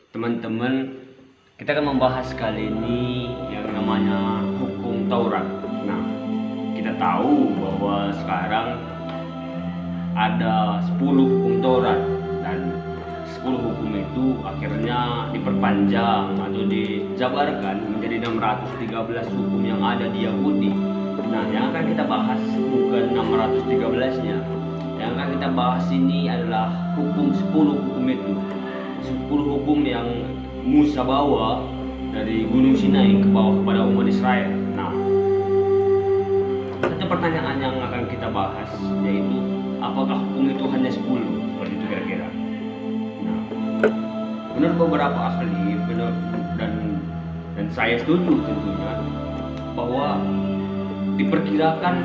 Teman-teman, kita akan membahas kali ini yang namanya hukum Taurat. Nah, kita tahu bahwa sekarang ada 10 hukum Taurat, dan 10 hukum itu akhirnya diperpanjang atau dijabarkan menjadi 613 hukum yang ada di Yahudi. Nah, yang akan kita bahas bukan 613-nya. Yang akan kita bahas ini adalah 10 hukum itu. 10 hukum yang Musa bawa dari Gunung Sinai ke bawah kepada umat Israel. Nah, satu pertanyaan yang akan kita bahas yaitu apakah hukum itu hanya 10? Seperti itu kira-kira. Nah, menurut beberapa ahli dan saya setuju tentunya bahwa diperkirakan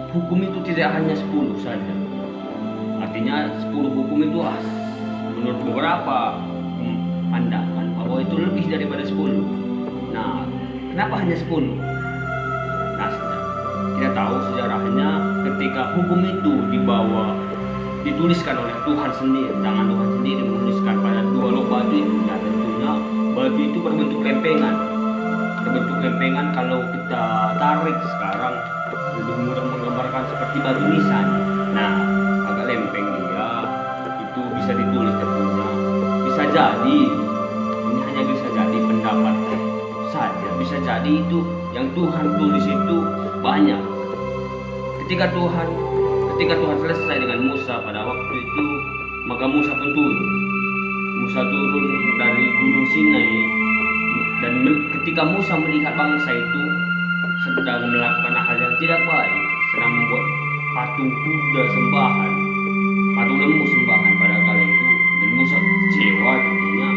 hukum itu tidak hanya 10 saja. Artinya 10 hukum itu menurut beberapa pandangan bahwa itu lebih daripada 10. Nah, kenapa hanya 10? Nah, kita tahu sejarahnya ketika hukum itu dituliskan oleh Tuhan sendiri, tangan Tuhan sendiri menuliskan pada 2 lok batu itu. Nah, tentunya batu itu berbentuk lempengan. Kalau kita tarik sekarang lebih mudah menggambarkan seperti batu nisan. Nah, agak lempeng dia, itu bisa ditulis tentunya. Bisa jadi, ini hanya bisa jadi pendapat saja. Bisa jadi itu yang Tuhan tulis itu banyak. Ketika Tuhan selesai dengan Musa pada waktu itu, maka Musa pun turun. Musa turun dari Gunung Sinai, dan ketika Musa melihat bangsa itu sedang melakukan hal yang tidak baik, sedang membuat patung kuda sembahan, patung lembu sembahan pada kala itu, dan Musa kecewa tentunya.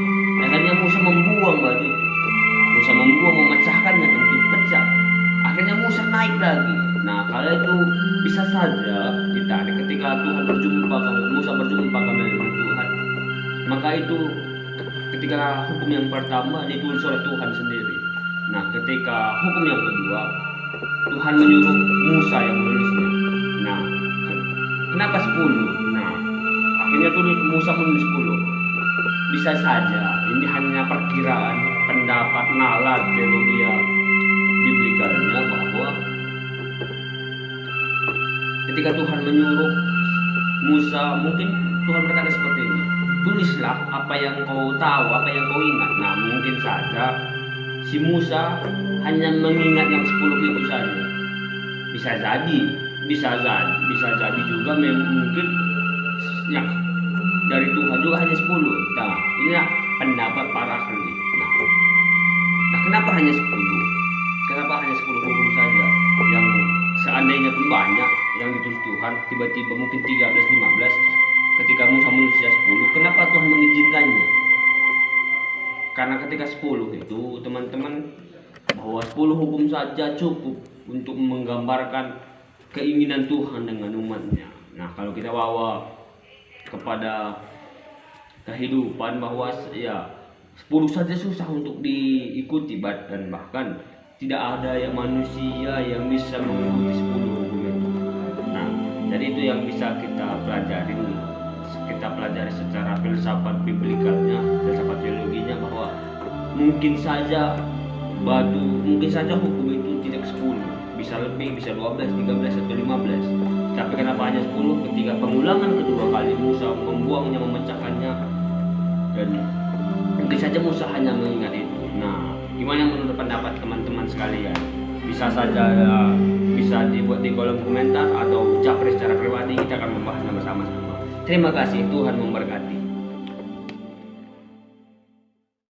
Akhirnya Musa membuang batu itu. Musa memecahkannya, tentu pecah. Akhirnya Musa naik lagi. Nah, kala itu bisa saja ditarik ketika Musa berjumpa kembali dengan Tuhan. Maka itu ketika hukum yang pertama ditulis oleh Tuhan sendiri. Nah, ketika hukum yang kedua, Tuhan menyuruh Musa yang menulisnya. Nah, kenapa 10? Nah, akhirnya Musa menulis 10. Bisa saja ini hanya perkiraan, pendapat nalar teologi biblikalnya, bahwa ketika Tuhan menyuruh Musa, mungkin Tuhan berkata seperti ini, tulislah apa yang kau tahu, apa yang kau ingat. Nah, mungkin saja si Musa hanya mengingat yang 10 itu saja. Bisa jadi juga mungkin yang dari Tuhan juga hanya 10. Nah, inilah pendapat para ahli. Nah, kenapa hanya 10? Kenapa hanya 10 hukum saja? Yang seandainya pun banyak yang ditulis Tuhan, tiba-tiba mungkin 13, 15. Ketika Musa menulisnya 10, kenapa Tuhan mengizinkannya? Karena ketika 10 itu, teman-teman, bahwa 10 hukum saja cukup untuk menggambarkan keinginan Tuhan dengan umatnya. Nah, kalau kita bawa kepada kehidupan, bahwa 10 saja susah untuk diikuti, dan bahkan tidak ada manusia yang bisa mengikuti 10 hukum itu. Nah, jadi itu yang bisa kita pelajari secara filsafat biblikalnya, filsafat teologinya, bahwa mungkin saja hukum itu tidak 10, bisa lebih, bisa 12, 13 atau 15. Tapi kenapa hanya 10? Ketika pengulangan kedua kali Musa membuangnya, memecahkannya, dan mungkin saja Musa hanya mengingat itu. Nah, gimana menurut pendapat teman-teman sekalian? Bisa dibuat di kolom komentar atau japri secara pribadi. Kita akan membahasnya bersama-sama. Terima kasih, Tuhan memberkati.